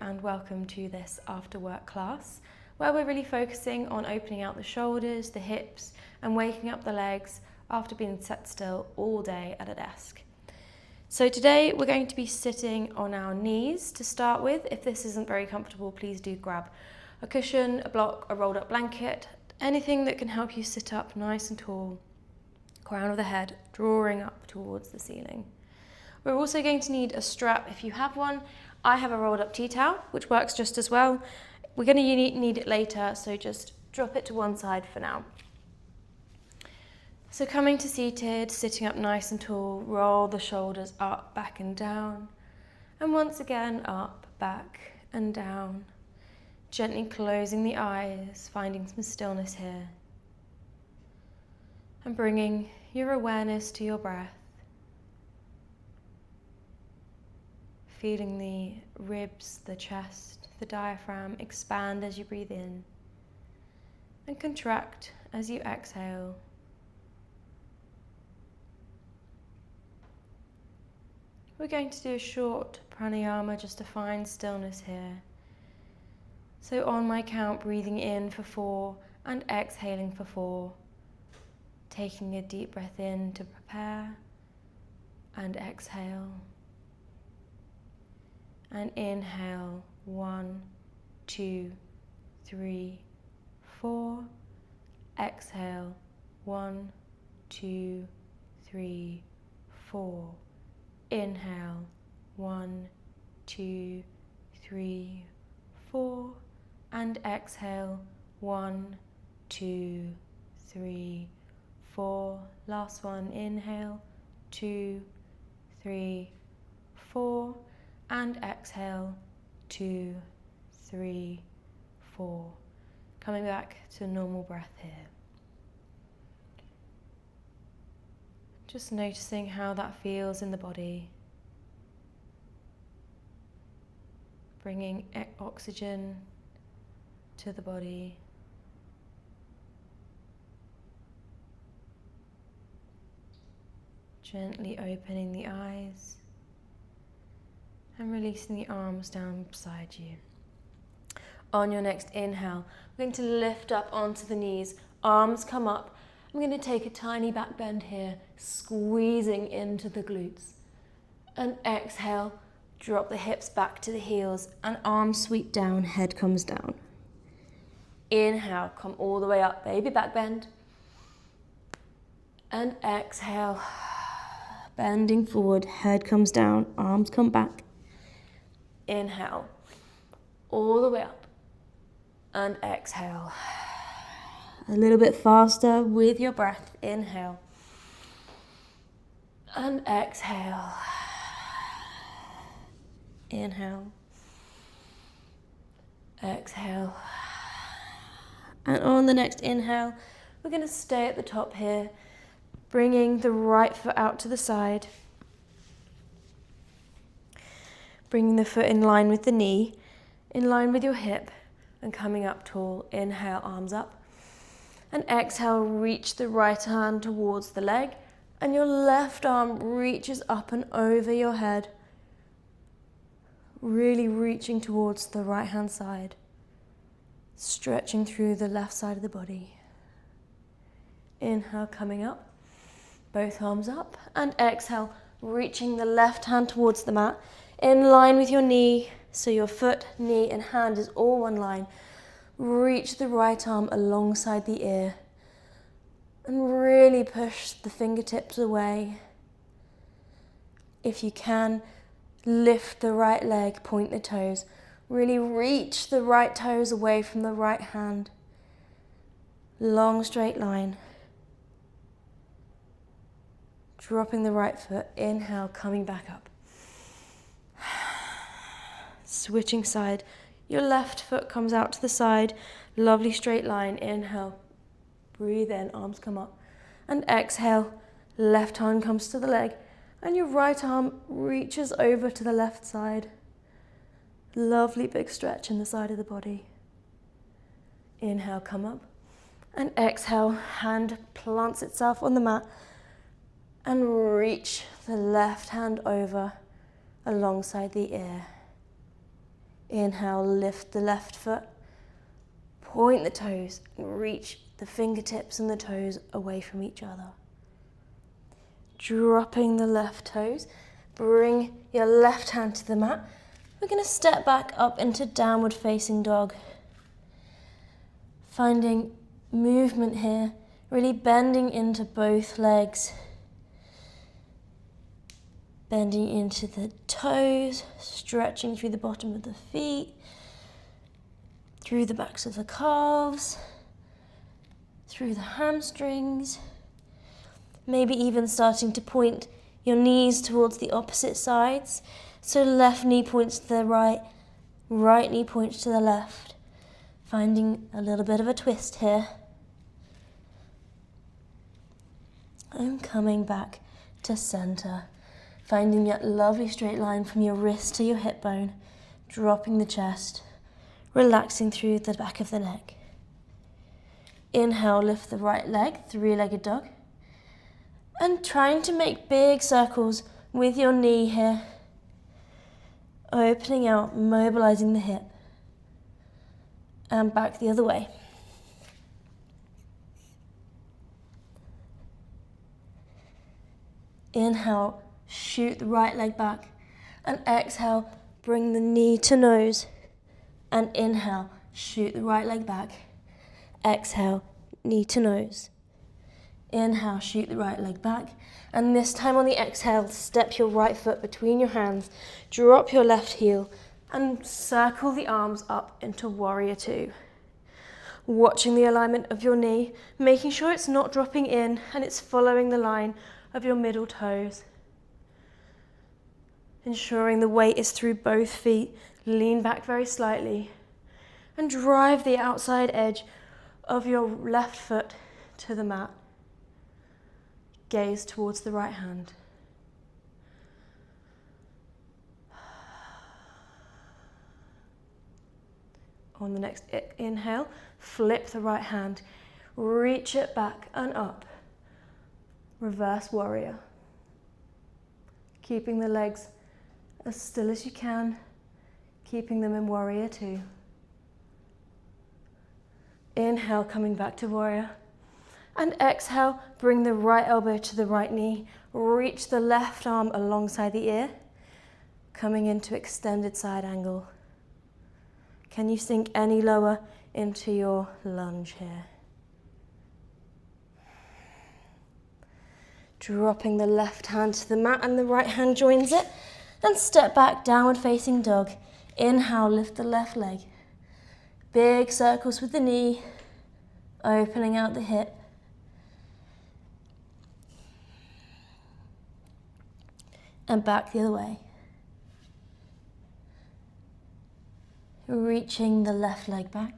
and welcome to this after work class where we're really focusing on opening out the shoulders, the hips and waking up the legs after being sat still all day at a desk. So today we're going to be sitting on our knees to start with. If this isn't very comfortable, please do grab a cushion, a block, a rolled up blanket, anything that can help you sit up nice and tall, crown of the head drawing up towards the ceiling. We're also going to need a strap if you have one. I have a rolled up tea towel, which works just as well. We're going to need it later, so just drop it to one side for now. So coming to seated, sitting up nice and tall, roll the shoulders up, back and down. And once again, up, back and down. Gently closing the eyes, finding some stillness here. And bringing your awareness to your breath. Feeling the ribs, the chest, the diaphragm expand as you breathe in and contract as you exhale. We're going to do a short pranayama just to find stillness here. So on my count, breathing in for 4 and exhaling for 4. Taking a deep breath in to prepare and exhale. And inhale, 1, 2, 3, 4. Exhale, 1, 2, 3, 4. Inhale, 1, 2, 3, 4. And exhale, 1, 2, 3, 4. Last one, inhale, 2, 3, 4. And exhale, 2, 3, 4. Coming back to normal breath here. Just noticing how that feels in the body. Bringing oxygen to the body. Gently opening the eyes. And releasing the arms down beside you. On your next inhale, we're going to lift up onto the knees, arms come up. I'm going to take a tiny back bend here, squeezing into the glutes. And exhale, drop the hips back to the heels and arms sweep down, head comes down. Inhale, come all the way up, baby back bend. And exhale, bending forward, head comes down, arms come back. Inhale, all the way up, and exhale. A little bit faster with your breath. Inhale, and exhale. Inhale, exhale. And on the next inhale, we're going to stay at the top here, bringing the right foot out to the side. Bringing the foot in line with the knee, in line with your hip, and coming up tall. Inhale, arms up. And exhale, reach the right hand towards the leg, and your left arm reaches up and over your head. Really reaching towards the right hand side, stretching through the left side of the body. Inhale, coming up, both arms up, and exhale, reaching the left hand towards the mat, in line with your knee, so your foot, knee and hand is all one line. Reach the right arm alongside the ear and really push the fingertips away. If you can, lift the right leg, point the toes. Really reach the right toes away from the right hand. Long straight line. Dropping the right foot, inhale, coming back up. Switching side, your left foot comes out to the side, lovely straight line. Inhale, breathe in, arms come up, and exhale, left hand comes to the leg, and your right arm reaches over to the left side. Lovely big stretch in the side of the body. Inhale, come up, and exhale, hand plants itself on the mat, and reach the left hand over alongside the ear. Inhale, lift the left foot. Point the toes and reach the fingertips and the toes away from each other. Dropping the left toes, bring your left hand to the mat. We're going to step back up into downward facing dog. Finding movement here, really bending into both legs. Bending into the toes, stretching through the bottom of the feet, through the backs of the calves, through the hamstrings. Maybe even starting to point your knees towards the opposite sides. So left knee points to the right, right knee points to the left. Finding a little bit of a twist here. And coming back to center. Finding that lovely straight line from your wrist to your hip bone, dropping the chest, relaxing through the back of the neck. Inhale, lift the right leg, three-legged dog. And trying to make big circles with your knee here. Opening out, mobilizing the hip. And back the other way. Inhale, shoot the right leg back, and exhale, bring the knee to nose, and inhale, shoot the right leg back, exhale, knee to nose. Inhale, shoot the right leg back, and this time on the exhale, step your right foot between your hands, drop your left heel, and circle the arms up into warrior two. Watching the alignment of your knee, making sure it's not dropping in and it's following the line of your middle toes. Ensuring the weight is through both feet, lean back very slightly and drive the outside edge of your left foot to the mat. Gaze towards the right hand. On the next inhale, flip the right hand, reach it back and up. Reverse warrior. Keeping the legs as still as you can, keeping them in warrior two. Inhale, coming back to warrior. And exhale, bring the right elbow to the right knee. Reach the left arm alongside the ear, coming into extended side angle. Can you sink any lower into your lunge here? Dropping the left hand to the mat and the right hand joins it. And step back, downward facing dog. Inhale, lift the left leg. Big circles with the knee, opening out the hip. And back the other way. Reaching the left leg back.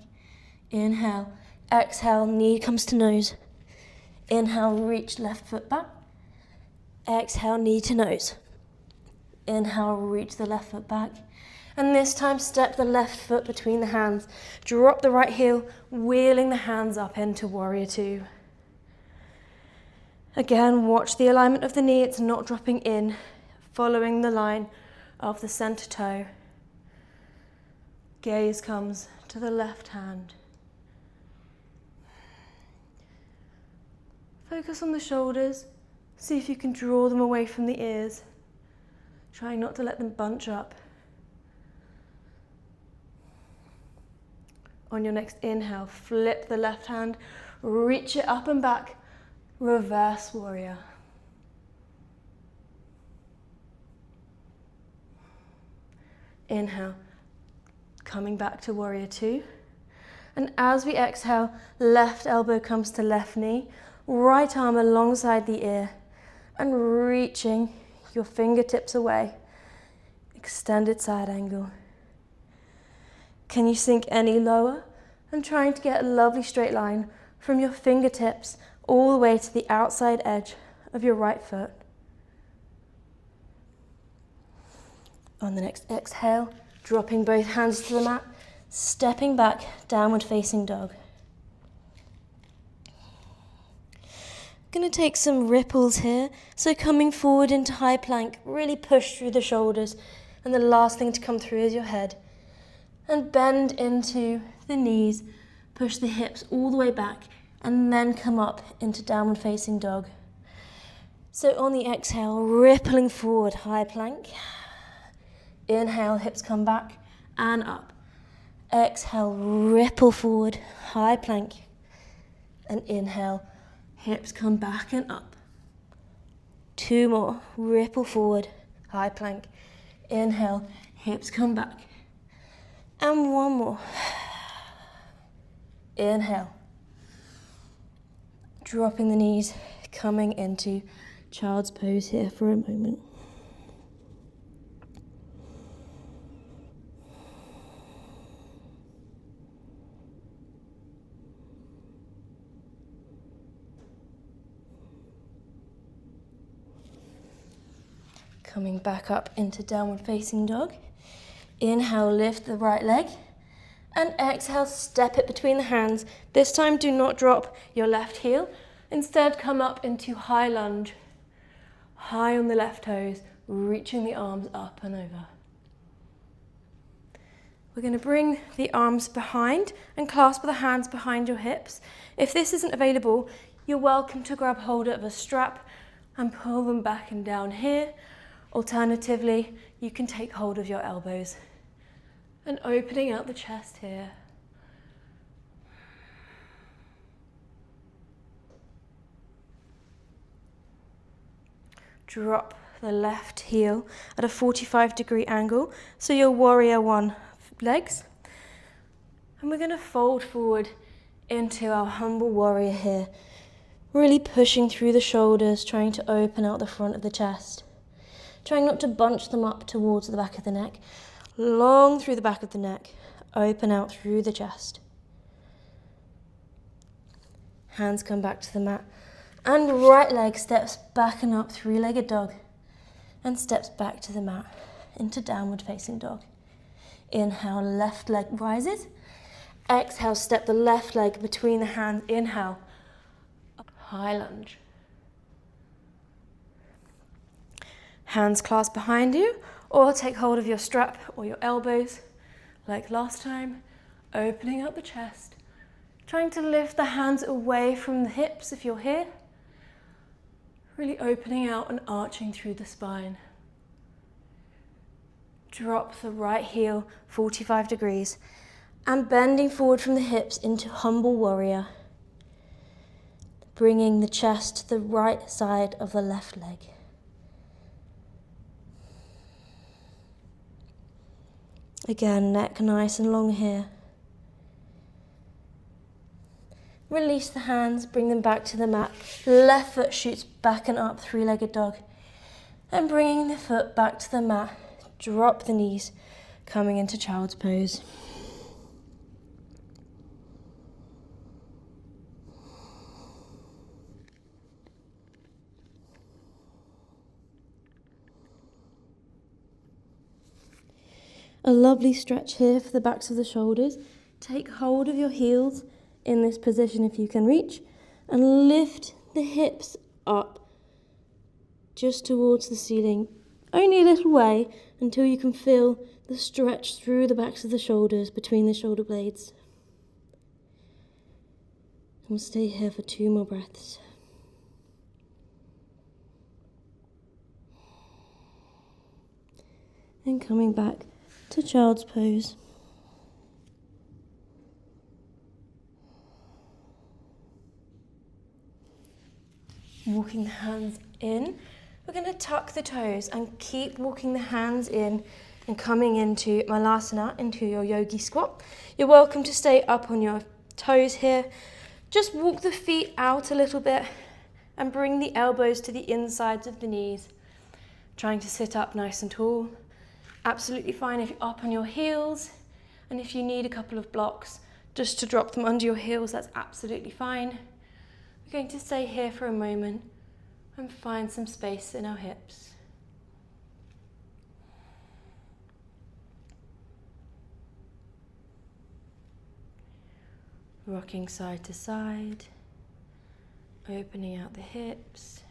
Inhale, exhale, knee comes to nose. Inhale, reach left foot back. Exhale, knee to nose. Inhale, reach the left foot back. And this time, step the left foot between the hands. Drop the right heel, wheeling the hands up into warrior two. Again, watch the alignment of the knee. It's not dropping in, following the line of the center toe. Gaze comes to the left hand. Focus on the shoulders. See if you can draw them away from the ears. Trying not to let them bunch up. On your next inhale, flip the left hand, reach it up and back, reverse warrior. Inhale, coming back to warrior two. And as we exhale, left elbow comes to left knee, right arm alongside the ear, and reaching your fingertips away, extended side angle. Can you sink any lower? And trying to get a lovely straight line from your fingertips all the way to the outside edge of your right foot. On the next exhale, dropping both hands to the mat, stepping back, downward facing dog. Going to take some ripples here. So coming forward into high plank, really push through the shoulders. And the last thing to come through is your head. and bend into the knees, push the hips all the way back, and then come up into downward facing dog. So on the exhale, rippling forward, high plank. Inhale, hips come back and up. Exhale, ripple forward, high plank. And inhale, hips come back and up. 2 more, ripple forward, high plank. Inhale, hips come back. And 1 more. Inhale. Dropping the knees, coming into child's pose here for a moment. Coming back up into downward facing dog. Inhale, lift the right leg. And exhale, step it between the hands. This time, do not drop your left heel. Instead, come up into high lunge. High on the left toes, reaching the arms up and over. We're going to bring the arms behind and clasp the hands behind your hips. If this isn't available, you're welcome to grab hold of a strap and pull them back and down here. Alternatively, you can take hold of your elbows and opening out the chest here. Drop the left heel at a 45-degree angle, so your warrior 1 legs. And we're going to fold forward into our humble warrior here, really pushing through the shoulders, trying to open out the front of the chest. Trying not to bunch them up towards the back of the neck. Long through the back of the neck, open out through the chest. Hands come back to the mat. And right leg steps back and up, 3-legged dog. And steps back to the mat into downward facing dog. Inhale, left leg rises. Exhale, step the left leg between the hands. Inhale, high lunge. Hands clasped behind you, or take hold of your strap or your elbows, like last time, opening up the chest, trying to lift the hands away from the hips if you're here, really opening out and arching through the spine. Drop the right heel 45 degrees and bending forward from the hips into humble warrior, bringing the chest to the right side of the left leg. Again, neck nice and long here. Release the hands, bring them back to the mat. Left foot shoots back and up, 3-legged dog. And bringing the foot back to the mat, drop the knees, coming into child's pose. A lovely stretch here for the backs of the shoulders. Take hold of your heels in this position if you can reach, and lift the hips up just towards the ceiling. Only a little way until you can feel the stretch through the backs of the shoulders between the shoulder blades. And we'll stay here for 2 more breaths. And coming back to child's pose. Walking the hands in. We're going to tuck the toes and keep walking the hands in and coming into Malasana, into your yogi squat. You're welcome to stay up on your toes here. Just walk the feet out a little bit and bring the elbows to the insides of the knees. Trying to sit up nice and tall. Absolutely fine if you're up on your heels, and if you need a couple of blocks just to drop them under your heels, that's absolutely fine. We're going to stay here for a moment and find some space in our hips. Rocking side to side, opening out the hips.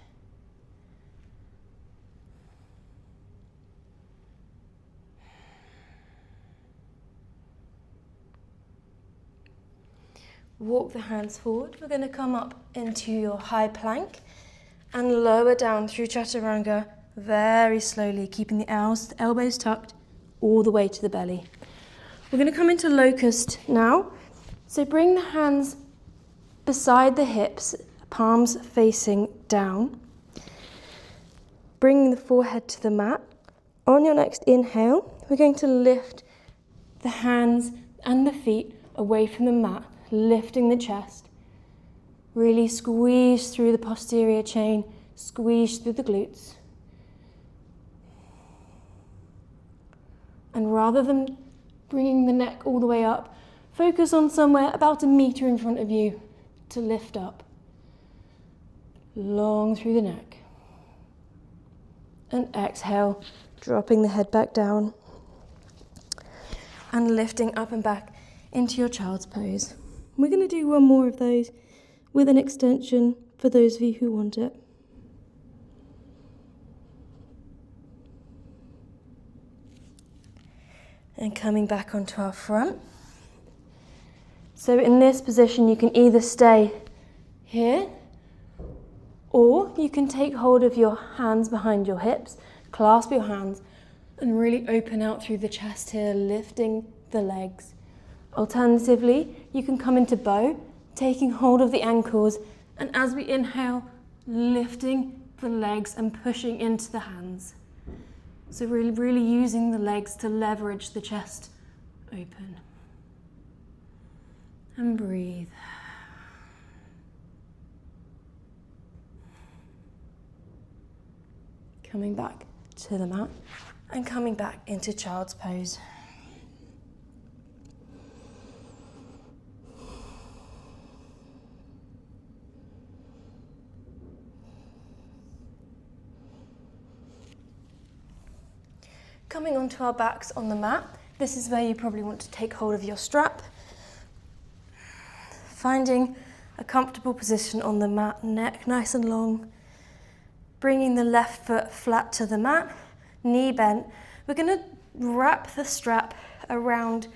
Walk the hands forward. We're going to come up into your high plank and lower down through chaturanga very slowly, keeping the elbows tucked all the way to the belly. We're going to come into locust now. So bring the hands beside the hips, palms facing down. Bringing the forehead to the mat. On your next inhale, we're going to lift the hands and the feet away from the mat, lifting the chest. Really squeeze through the posterior chain, squeeze through the glutes. And rather than bringing the neck all the way up, focus on somewhere about 1 meter in front of you to lift up. Long through the neck. And exhale, dropping the head back down. And lifting up and back into your child's pose. We're going to do one more of those with an extension for those of you who want it. And coming back onto our front. So in this position, you can either stay here, or you can take hold of your hands behind your hips, clasp your hands, and really open out through the chest here, lifting the legs. Alternatively, you can come into bow, taking hold of the ankles, and as we inhale, lifting the legs and pushing into the hands. So really using the legs to leverage the chest open. And breathe. Coming back to the mat and coming back into child's pose. Coming onto our backs on the mat, this is where you probably want to take hold of your strap. Finding a comfortable position on the mat, neck nice and long. Bringing the left foot flat to the mat, knee bent. We're going to wrap the strap around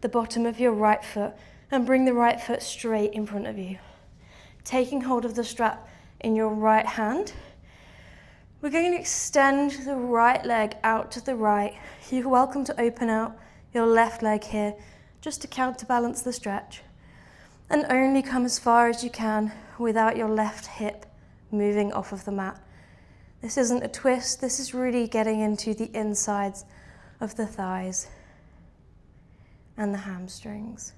the bottom of your right foot and bring the right foot straight in front of you. Taking hold of the strap in your right hand. We're going to extend the right leg out to the right. You're welcome to open out your left leg here just to counterbalance the stretch. And only come as far as you can without your left hip moving off of the mat. This isn't a twist, this is really getting into the insides of the thighs and the hamstrings.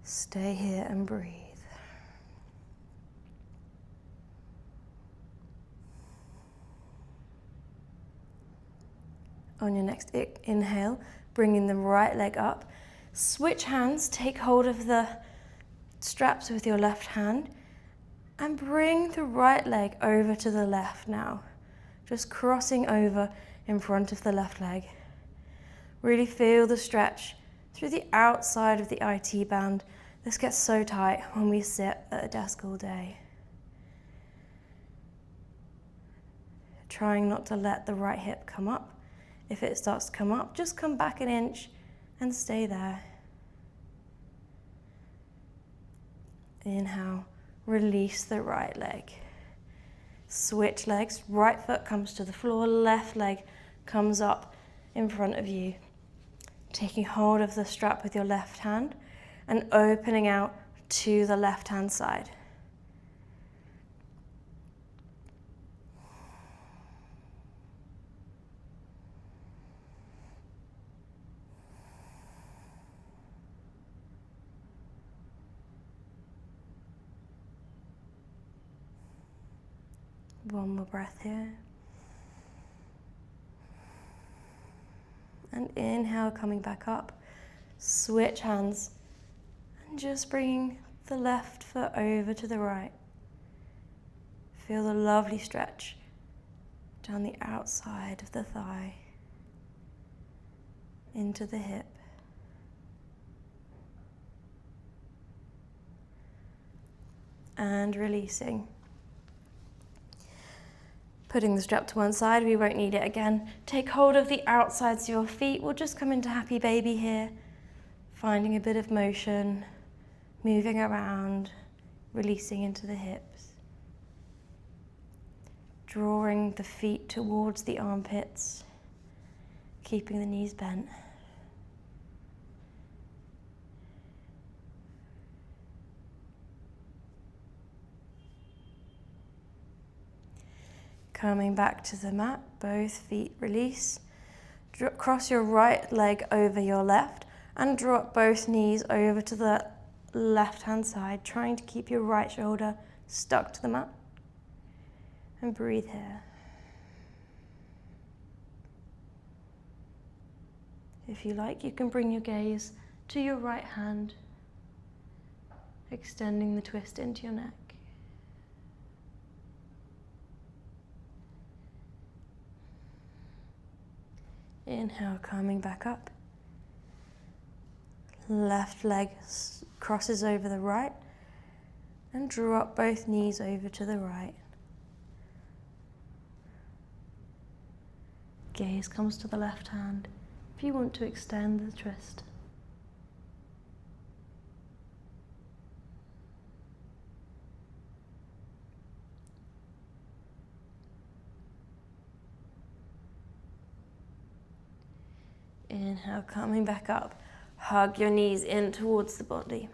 Stay here and breathe. On your next inhale, bringing the right leg up. Switch hands, take hold of the straps with your left hand and bring the right leg over to the left now. Just crossing over in front of the left leg. Really feel the stretch through the outside of the IT band. This gets so tight when we sit at a desk all day. Trying not to let the right hip come up. If it starts to come up, just come back an inch and stay there. Inhale, release the right leg. Switch legs, right foot comes to the floor, left leg comes up in front of you. Taking hold of the strap with your left hand and opening out to the left hand side. One more breath here. And inhale, coming back up. Switch hands. And just bringing the left foot over to the right. Feel the lovely stretch down the outside of the thigh. Into the hip. And releasing. Putting the strap to one side, we won't need it again. Take hold of the outsides of your feet. We'll just come into happy baby here, finding a bit of motion, moving around, releasing into the hips. Drawing the feet towards the armpits, keeping the knees bent. Coming back to the mat, both feet release. Cross your right leg over your left and drop both knees over to the left-hand side, trying to keep your right shoulder stuck to the mat. And breathe here. If you like, you can bring your gaze to your right hand, extending the twist into your neck. Inhale, coming back up. Left leg crosses over the right and drop both knees over to the right. Gaze comes to the left hand if you want to extend the twist. Inhale, coming back up. Hug your knees in towards the body.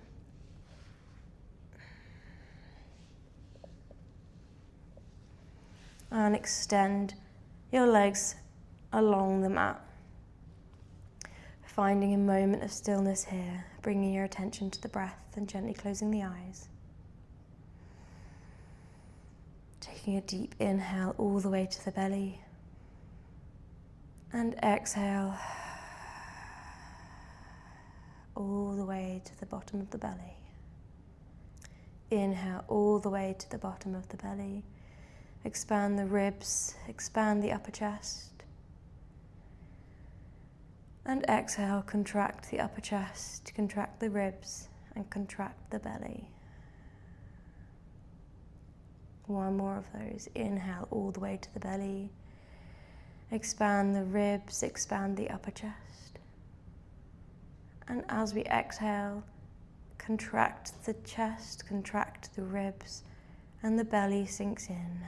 And extend your legs along the mat. Finding a moment of stillness here, bringing your attention to the breath and gently closing the eyes. Taking a deep inhale all the way to the belly. And exhale all the way to the bottom of the belly. Inhale all the way to the bottom of the belly. Expand the ribs, expand the upper chest. And exhale, contract the upper chest, contract the ribs, and contract the belly. One more of those. Inhale all the way to the belly. Expand the ribs, expand the upper chest. And as we exhale, contract the chest, contract the ribs, and the belly sinks in.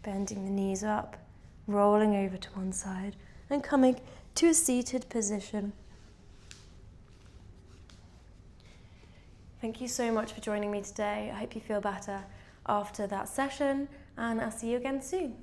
Bending the knees up, rolling over to one side, and coming to a seated position. Thank you so much for joining me today. I hope you feel better after that session, and I'll see you again soon.